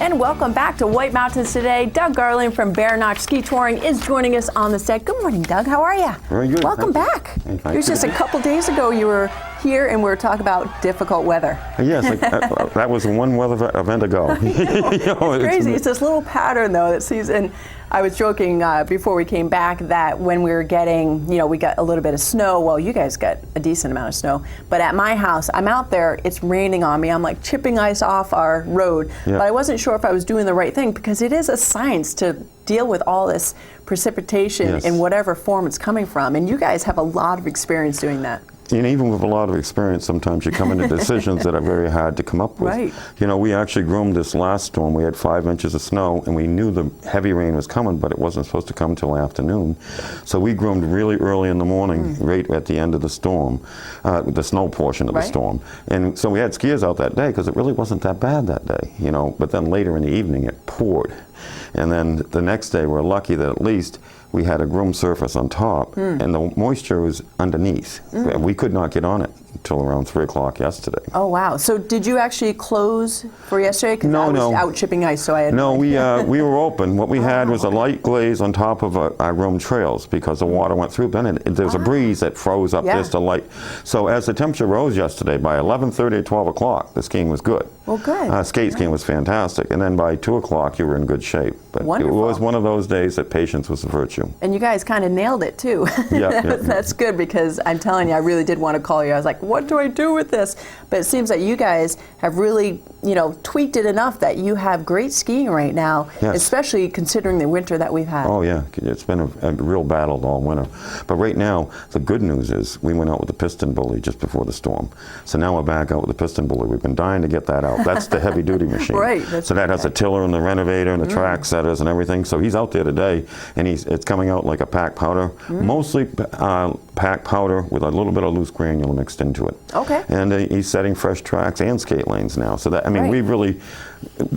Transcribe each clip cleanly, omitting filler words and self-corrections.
And welcome back to White Mountains today. Doug Garland from Bear Notch Ski Touring is joining us on the set. Good morning, Doug. How are you? Very good. Welcome back. It was just a couple days ago you were here and we were talking about difficult weather. Yes, that was one weather event ago. It's crazy. It's this little pattern though that sees, and I was joking before we came back that when we were getting, we got a little bit of snow. Well, you guys got a decent amount of snow, but at my house, I'm out there, it's raining on me. I'm like chipping ice off our road, but I wasn't sure if I was doing the right thing because it is a science to deal with all this precipitation in whatever form it's coming from. And you guys have a lot of experience doing that. And even with a lot of experience, sometimes you come into decisions that are very hard to come up with. Right. We actually groomed this last storm. We had 5 inches of snow, and we knew the heavy rain was coming, but it wasn't supposed to come till afternoon. So we groomed really early in the morning, right at the end of the storm, the snow portion of the storm. And so we had skiers out that day because it really wasn't that bad that day, But then later in the evening, it poured. And then the next day, we're lucky that at least we had a groomed surface on top, and the moisture was underneath. We could not get on it until around 3 o'clock yesterday. Oh, wow. So did you actually close for yesterday? Because I was out chipping ice, so I had No, we were open. What we had was a light glaze on top of our groomed trails because the water went through. Then there's a breeze that froze up just a light. So as the temperature rose yesterday, by 11:30 or 12 o'clock, the skiing was good. Well, good. Skate skiing was fantastic. And then by 2 o'clock, you were in good shape. But Wonderful. It was one of those days that patience was a virtue. And you guys kind of nailed it, too. Yeah. That's good because I'm telling you, I really did want to call you. I was like, what do I do with this? But it seems that you guys have really, tweaked it enough that you have great skiing right now, especially considering the winter that we've had. Oh, yeah. It's been a real battle all winter. But right now, the good news is we went out with the piston bully just before the storm. So now we're back out with the piston bully. We've been dying to get that out. That's the heavy-duty machine. Right. So that has a tiller and the renovator and the track setters and everything. So he's out there today, and it's coming out like a packed powder, mostly packed powder with a little bit of loose granule mixed into it. Okay. And he's setting fresh tracks and skate lanes now. So that,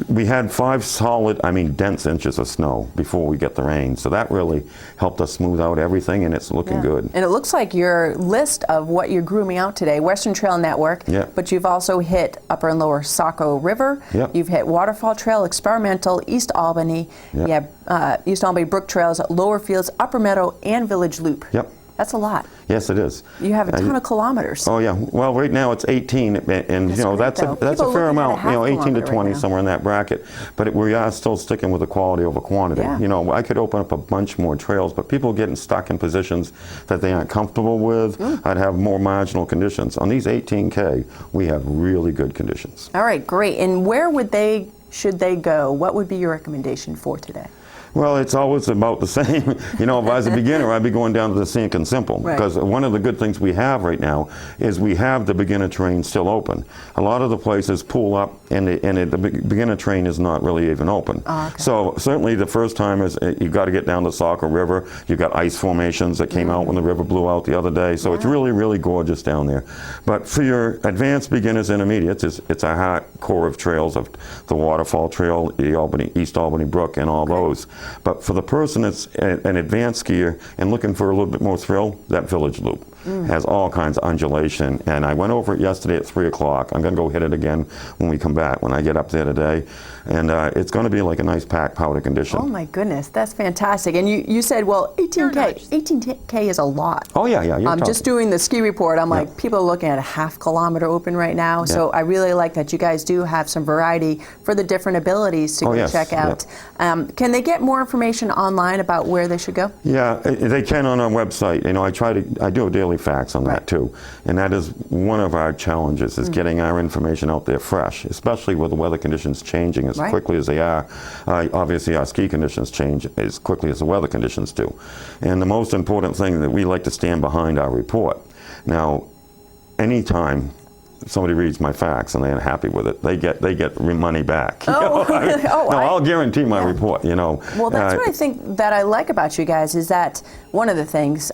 we had 5 solid, dense inches of snow before we get the rain. So that really helped us smooth out everything, and it's looking good. And it looks like your list of what you're grooming out today, Western Trail Network, but you've also hit Upper and Lower Saco River. You've hit Waterfall Trail, Experimental, East Albany. You have East Albany Brook Trails, Lower Fields, Upper Meadow, and Village Loop. That's a lot. Yes, it is. You have a ton of kilometers. Oh, yeah. Well, right now it's 18, and that's a fair amount. 18 to 20, somewhere in that bracket. But we are still sticking with the quality over quantity. I could open up a bunch more trails, but people getting stuck in positions that they aren't comfortable with. I'd have more marginal conditions. On these 18K, we have really good conditions. All right, great. And where should they go? What would be your recommendation for today? Well, it's always about the same. If I was a beginner, I'd be going down to the Sink and Simple. Because one of the good things we have right now is we have the beginner train still open. A lot of the places pull up, and the beginner train is not really even open. So certainly the first timers, you've got to get down the Saco River. You've got ice formations that came out when the river blew out the other day. So it's really, really gorgeous down there. But for your advanced beginners, intermediates, it's a hot core of trails of the Waterfall Trail, the East Albany Brook, and all those. But for the person that's an advanced skier and looking for a little bit more thrill, that Village Loop has all kinds of undulation. And I went over it yesterday at 3 o'clock. I'm going to go hit it again when we come back, when I get up there today. And it's going to be like a nice packed powder condition. Oh, my goodness. That's fantastic. And you said, well, 18K is a lot. Oh, yeah. Just doing the ski report, I'm like, people are looking at a half kilometer open right now. So I really like that you guys do have some variety for the different abilities to go check out. Can they get more information online about where they should go? Yeah, they can on our website. I do a daily fax on that too. And that is one of our challenges, is getting our information out there fresh, especially with the weather conditions changing as quickly as they are. Obviously, our ski conditions change as quickly as the weather conditions do. And the most important thing that we like to stand behind our report. Now, anytime somebody reads my fax and they're happy with it, they get money back. I'll guarantee my report. Well, that's what I think that I like about you guys, is that one of the things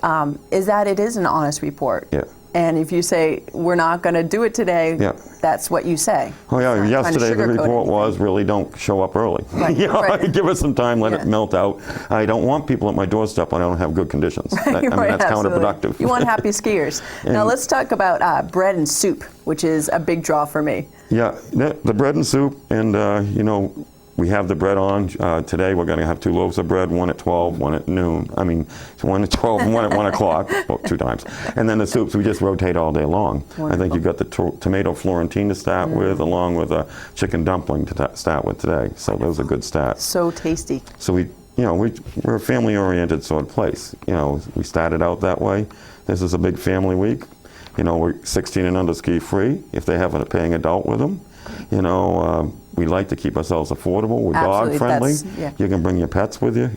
is that it is an honest report. And if you say, we're not going to do it today, that's what you say. Oh, yeah. Yesterday, the report was really don't show up early. Give us some time, let it melt out. I don't want people at my doorstep when I don't have good conditions. That's counterproductive. You want happy skiers. Now, let's talk about bread and soup, which is a big draw for me. Yeah, the bread and soup, and, we have the bread on. Today we're going to have 2 loaves of bread, one at 12, one at noon. I mean, one at 12 and one at 1 o'clock, well, 2 times. And then the soups, we just rotate all day long. Wonderful. I think you've got the tomato Florentine to start with, along with a chicken dumpling to start with today. So those are good starts. So tasty. So we're a family-oriented sort of place. We started out that way. This is a big family week. We're 16 and under ski free if they have a paying adult with them. We like to keep ourselves affordable. We're dog friendly. You can bring your pets with you.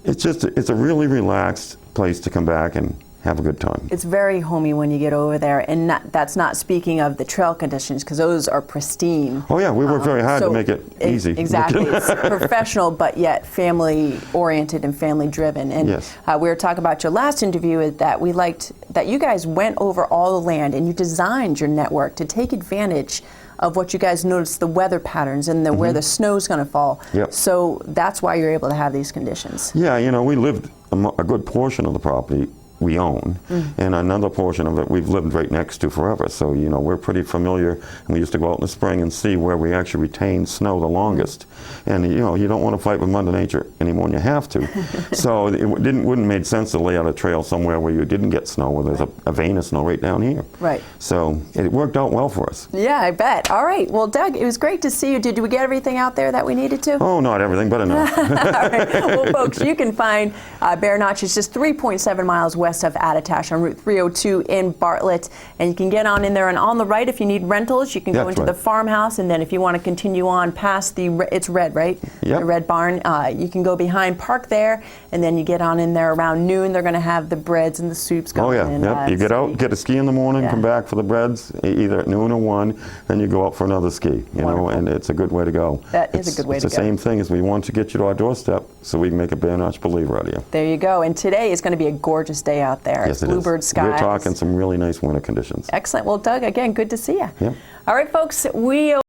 It's a really relaxed place to come back and have a good time. It's very homey when you get over there, and that's not speaking of the trail conditions, because those are pristine. Oh yeah, we work very hard to make it easy. Exactly. It's professional, but yet family-oriented and family-driven. And yes. We were talking about your last interview, that we liked that you guys went over all the land and you designed your network to take advantage of what you guys noticed, the weather patterns and where the snow's going to fall. Yep. So that's why you're able to have these conditions. Yeah, we lived a good portion of the property we own, and another portion of it we've lived right next to forever. So, we're pretty familiar, and we used to go out in the spring and see where we actually retain snow the longest. And, you don't want to fight with Mother Nature any more than you have to. So it wouldn't make sense to lay out a trail somewhere where you didn't get snow, where there's a vein of snow right down here. Right. So it worked out well for us. Yeah, I bet. All right. Well, Doug, it was great to see you. Did we get everything out there that we needed to? Oh, not everything, but enough. All right. Well, folks, you can find Bear Notch. It's just 3.7 miles west of Attitash on Route 302 in Bartlett. And you can get on in there. And on the right, if you need rentals, you can go into the farmhouse. And then if you want to continue on past it's red, right? Yep. The red barn. You can go behind, park there, and then you get on in there around noon. They're going to have the breads and the soups going. Oh, yeah. You get out, get a ski in the morning, come back for the breads, either at noon or 1, then you go out for another ski, and it's a good way to go. That is a good way to go. It's the same thing as we want to get you to our doorstep so we can make a Bear Notch believer out of you. There you go. And today is going to be a gorgeous day out there. Yes, Bluebird skies. We're talking some really nice winter conditions. Excellent. Well, Doug, again, good to see you. Yeah. All right, folks, we